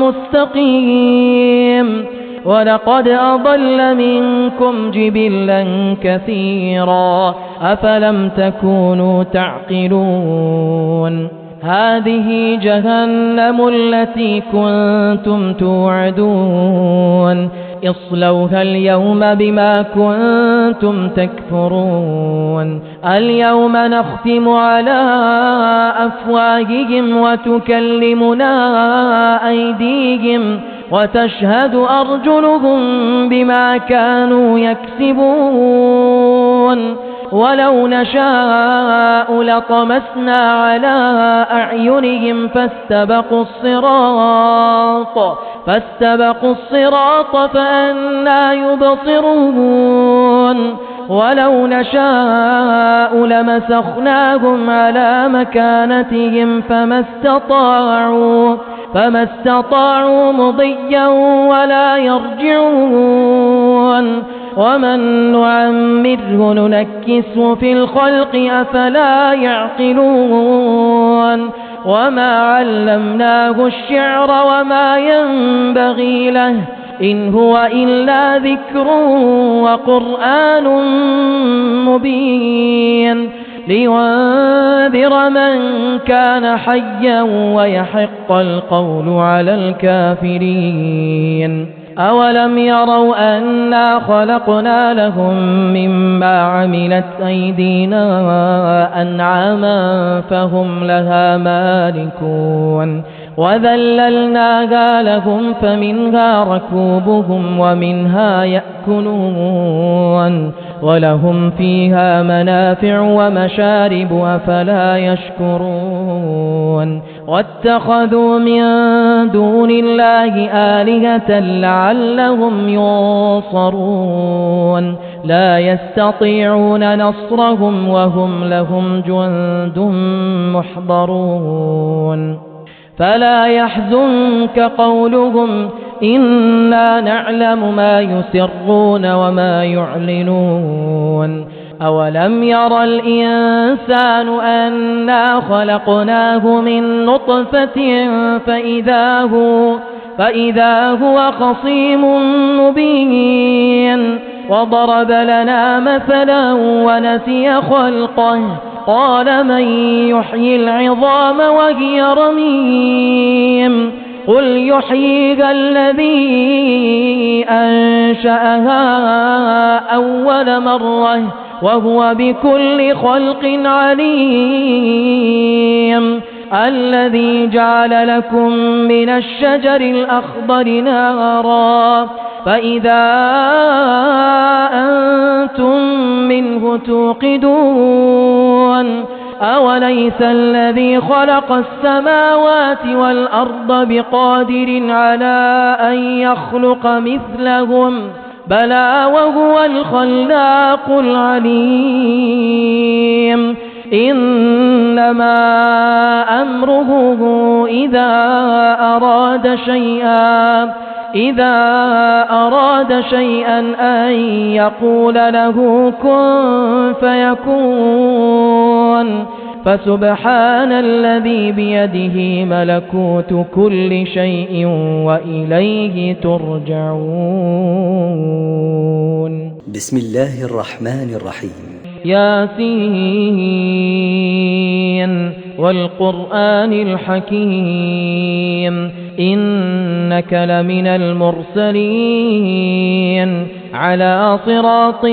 مستقيم ولقد أضل منكم جبلا كثيرا أفلم تكونوا تعقلون هذه جهنم التي كنتم توعدون اصلوها اليوم بما كنتم تكفرون اليوم نختم على أفواههم وتكلمنا أيديهم وتشهد أرجلهم بما كانوا يكسبون ولو نشاء لطمسنا على أعينهم فاستبقوا الصراط فأنى يبصرون ولو نشاء لمسخناهم على مكانتهم فما استطاعوا مضيا ولا يرجعون ومن نعمره ننكسه في الخلق أفلا يعقلون وما علمناه الشعر وما ينبغي له إن هو إلا ذكر وقرآن مبين لينذر من كان حيا ويحق القول على الكافرين أولم يروا أنا خلقنا لهم مما عملت أيدينا أنعاما فهم لها مالكون وذللناها لهم فمنها ركوبهم ومنها يأكلون ولهم فيها منافع ومشارب أفلا يشكرون واتخذوا من دون الله آلهة لعلهم ينصرون لا يستطيعون نصرهم وهم لهم جند محضرون فلا يحزنك قولهم إنا نعلم ما يسرون وما يعلنون أولم ير الإنسان أنا خلقناه من نطفة فإذا هو خصيم مبين وضرب لنا مثلا ونسي خلقه قال من يحيي العظام وهي رميم قل يحييها الذي أنشأها أول مرة وهو بكل خلق عليم الذي جعل لكم من الشجر الأخضر نارا فإذا أنتم منه توقدون أوليس الذي خلق السماوات والأرض بقادر على أن يخلق مثلهم بلى وهو الخلاق العليم إنما أمره إذا أراد شيئا أن يقول له كن فيكون فسبحان الذي بيده ملكوت كل شيء وإليه ترجعون. بسم الله الرحمن الرحيم. ياسين والقرآن الحكيم إنك لمن المرسلين على صراط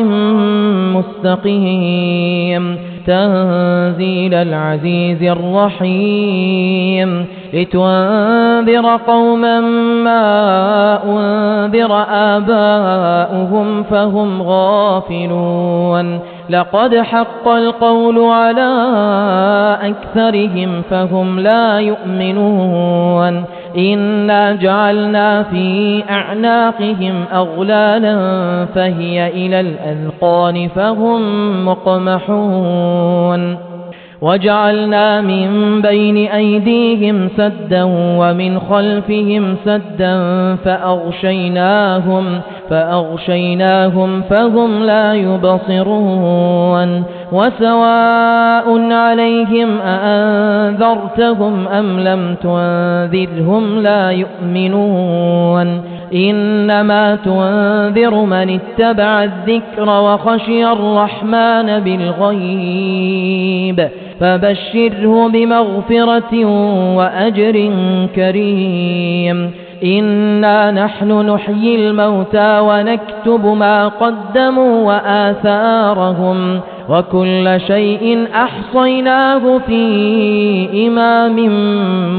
مستقيم تنزيل العزيز الرحيم لتنذر قوما ما أنذر آباؤهم فهم غافلون لقد حق القول على أكثرهم فهم لا يؤمنون إنا جعلنا في أعناقهم أغلالا فهي إلى الأذقان فهم مقمحون وجعلنا من بين أيديهم سدا ومن خلفهم سدا فأغشيناهم فهم لا يبصرون وسواء عليهم أأنذرتهم أم لم تنذرهم لا يؤمنون إنما تنذر من اتبع الذكر وخشي الرحمن بالغيب فبشره بمغفرة وأجر كريم إنا نحن نحيي الموتى ونكتب ما قدموا وآثارهم وكل شيء أحصيناه في إمام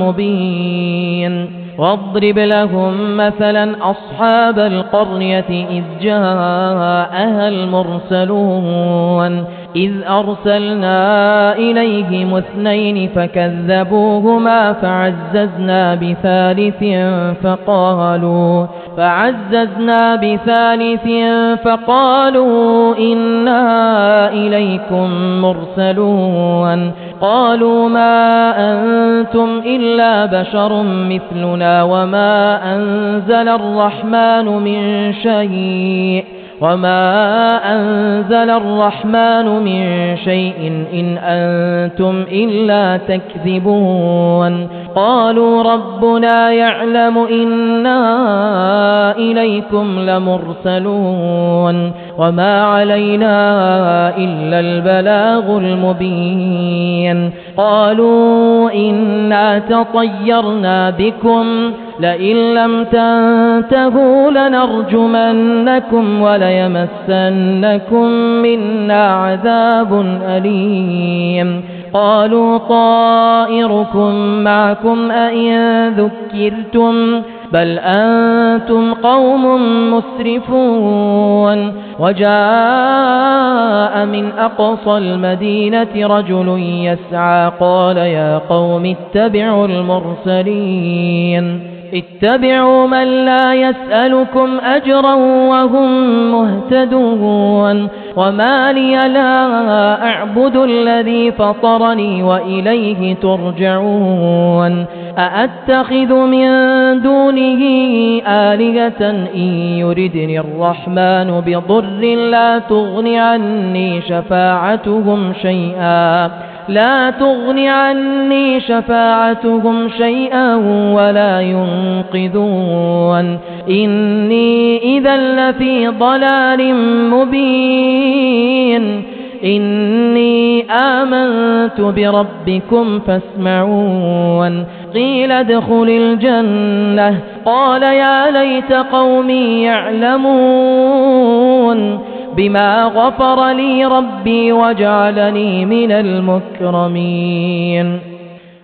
مبين واضرب لهم مثلا أصحاب القرية إذ جاءها المرسلون إذ أرسلنا إليهم 2 فكذبوهما فعززنا بثالث فقالوا إنا إليكم مرسلون قالوا ما أنتم إلا بشر مثلنا وما أنزل الرحمن من شيء إن أنتم إلا تكذبون قالوا ربنا يعلم إنا إليكم لمرسلون وما علينا إلا البلاغ المبين قالوا إنا تطيرنا بكم لئن لم تنتهوا لنرجمنكم وليمسنكم منا عذاب أليم قالوا طائركم معكم أئن ذكرتم بل أنتم قوم مسرفون وجاء من أقصى المدينة رجل يسعى قال يا قوم اتبعوا اتبعوا من لا يسألكم أجرا وهم مهتدون وما لي لا أعبد الذي فطرني وإليه ترجعون أأتخذ من دونه آلهة إن يردني الرحمن بضر لا تغن عني شفاعتهم شيئا ولا ينقذون إني إذا لفي ضلال مبين إني آمنت بربكم فاسمعون قيل ادخل الجنة قال يا ليت قومي يعلمون بما غفر لي ربي وجعلني من المكرمين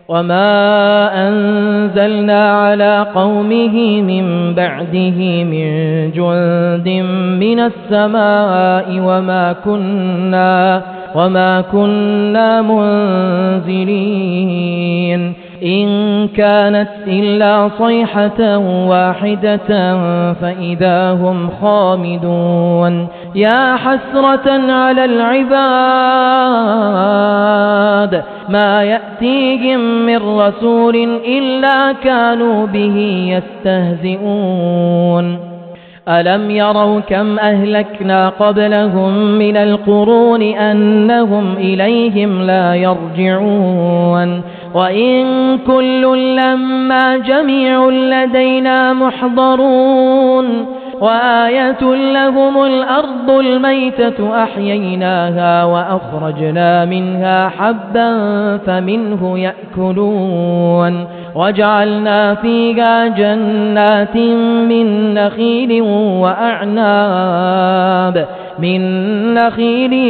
وما أنزلنا على قومه من بعده من جند من السماء وما كنا منزلين إن كانت إلا صيحة واحدة فإذا هم خامدون يا حسرة على العباد ما يأتيهم من رسول إلا كانوا به يستهزئون ألم يروا كم أهلكنا قبلهم من القرون أنهم إليهم لا يرجعون وإن كل لما جميع لدينا محضرون وآية لهم الأرض الميتة أحييناها وأخرجنا منها حبا فمنه يأكلون وجعلنا فيها جنات من نخيل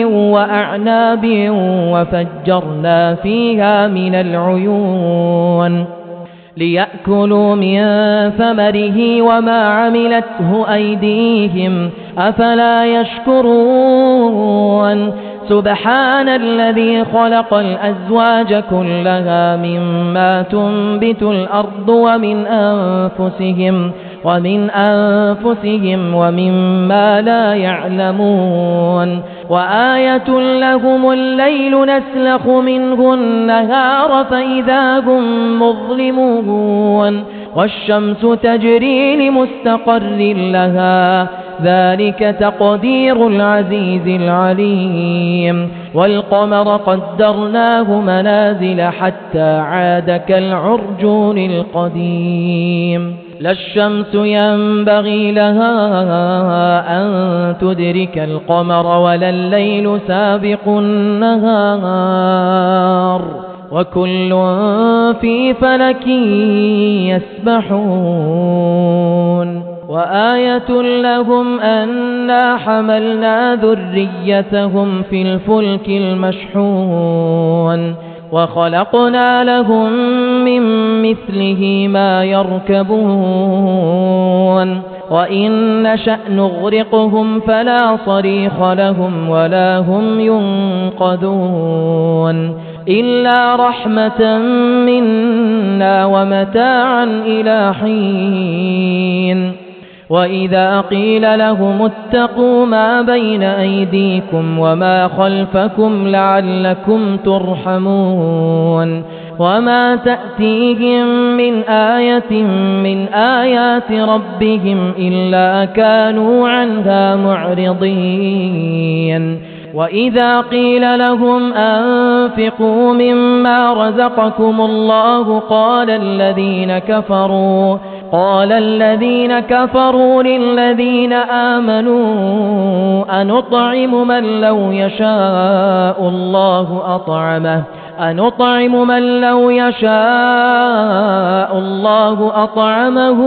وأعناب وفجرنا فيها من العيون ليأكلوا من ثمره وما عملته أيديهم أفلا يشكرون سبحان الذي خلق الأزواج كلها مما تنبت الأرض ومن أنفسهم ومما لا يعلمون وآية لهم الليل نسلخ منه النهار فإذا هم مظلمون والشمس تجري لمستقر لها ذلك تقدير العزيز العليم والقمر قدرناه منازل حتى عاد كالعرجون القديم لا الشمس ينبغي لها أن تدرك القمر ولا الليل سابق النهار وكل في فلك يسبحون وآية لهم أنا حملنا ذريتهم في الفلك المشحون وخلقنا لهم من مثله ما يركبون وإن نشأ نغرقهم فلا صريخ لهم ولا هم ينقذون إلا رحمة منا ومتاعا إلى حين وإذا قيل لهم اتقوا ما بين أيديكم وما خلفكم لعلكم ترحمون وما تأتيهم من آية من آيات ربهم إلا كانوا عنها معرضين وإذا قيل لهم أنفقوا مما رزقكم الله قال الذين كفروا للذين آمنوا أنطعم من لو يشاء الله أطعمه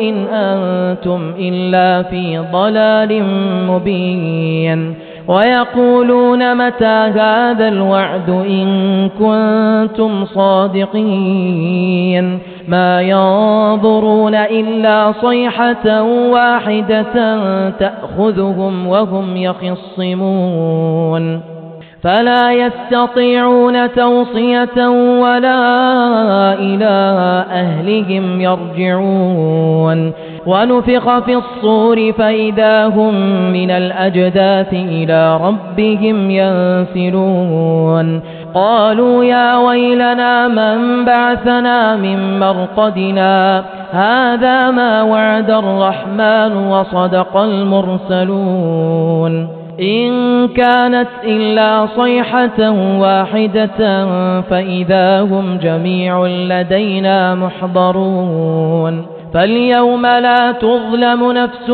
إن أنتم إلا في ضلال مبين ويقولون متى هذا الوعد إن كنتم صادقين ما ينظرون إلا صيحة واحدة تأخذهم وهم يخصمون فلا يستطيعون توصية ولا إلى أهلهم يرجعون ونفخ في الصور فإذا هم من الأجداث إلى ربهم ينسلون قالوا يا ويلنا من بعثنا من مرقدنا هذا ما وعد الرحمن وصدق المرسلون إن كانت إلا صيحة واحدة فإذا هم جميع لدينا محضرون فاليوم لا تظلم نفس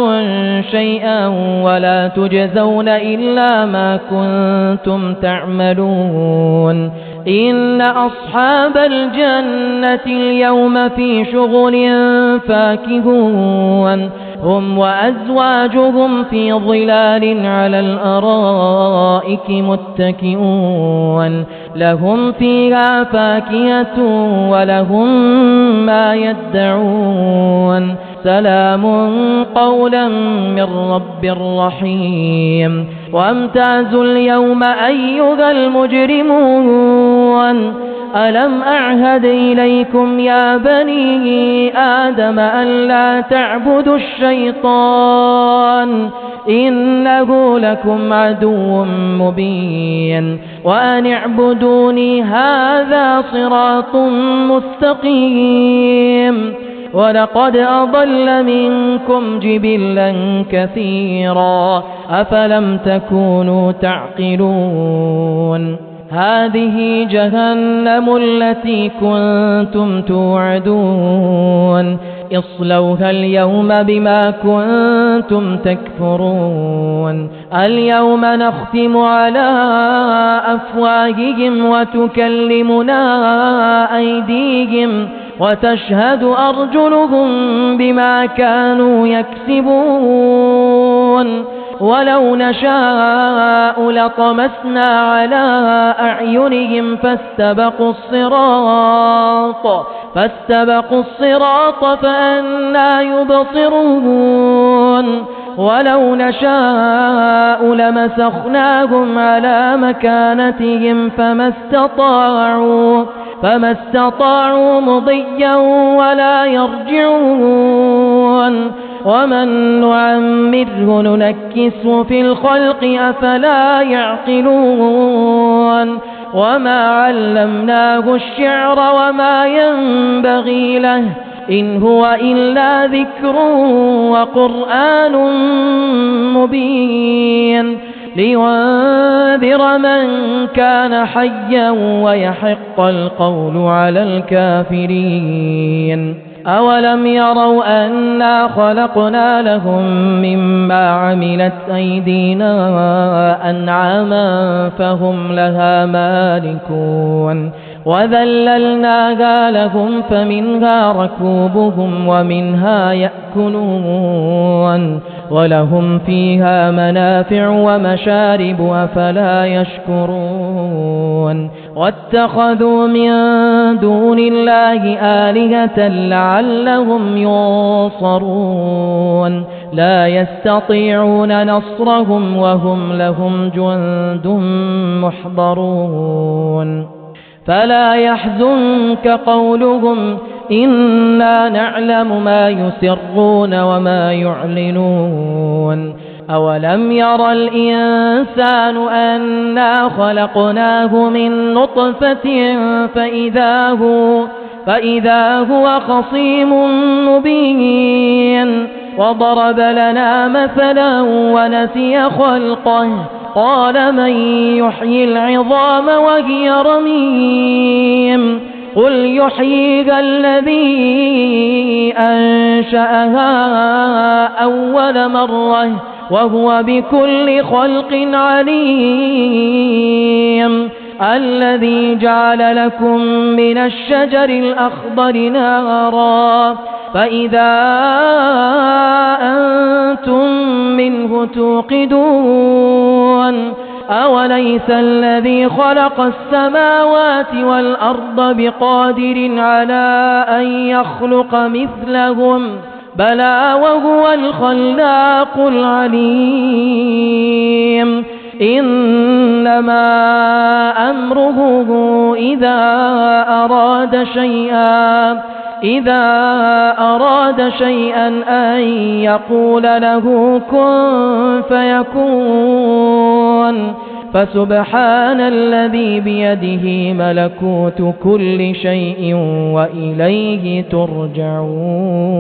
شيئا ولا تجزون إلا ما كنتم تعملون إن أصحاب الجنة اليوم في شغل فاكهون هم وأزواجهم في ظلال على الأرائك متكئون لهم فيها فاكهة ولهم ما يدعون سلام قولا من رب رحيم وامتازوا اليوم أيها المجرمون ألم أعهد إليكم يا بني آدم ألا تعبدوا الشيطان إنه لكم عدو مبين وأن اعبدوني هذا صراط مستقيم ولقد أضل منكم جبلا كثيرا أفلم تكونوا تعقلون هذه جهنم التي كنتم توعدون اصلوها اليوم بما كنتم تكفرون اليوم نختم على أفواههم وتكلمنا أيديهم وتشهد أرجلهم بما كانوا يكسبون ولو نشاء لطمسنا على أعينهم فاستبقوا الصراط فأنى يبصرون ولو نشاء لمسخناهم على مكانتهم فما استطاعوا مضيا ولا يرجعون ومن نعمره ننكسه في الخلق أفلا يعقلون وما علمناه الشعر وما ينبغي له إن هو إلا ذكر وقرآن مبين لينذر من كان حيا ويحق القول على الكافرين أولم يروا أنا خلقنا لهم مما عملت أيدينا أنعاما فهم لها مالكون وذللناها لهم فمنها ركوبهم ومنها يأكلون ولهم فيها منافع ومشارب أفلا يشكرون واتخذوا من دون الله آلهة لعلهم ينصرون لا يستطيعون نصرهم وهم لهم جند محضرون فلا يحزنك قولهم إنا نعلم ما يسرون وما يعلنون أولم ير الإنسان أنا خلقناه من نطفة فإذا هو خصيم مبين وضرب لنا مثلا ونسي خلقه قال من يحيي العظام وهي رميم قل يحييها الذي أنشأها أول مرة وهو بكل خلق عليم الذي جعل لكم من الشجر الأخضر نارا فإذا أنتم منه توقدون أوليس الذي خلق السماوات والأرض بقادر على أن يخلق مثلهم بلى وهو الخلاق العليم إنما أمره إذا أراد شيئا أن يقول له كن فيكون فسبحان الذي بيده ملكوت كل شيء وإليه ترجعون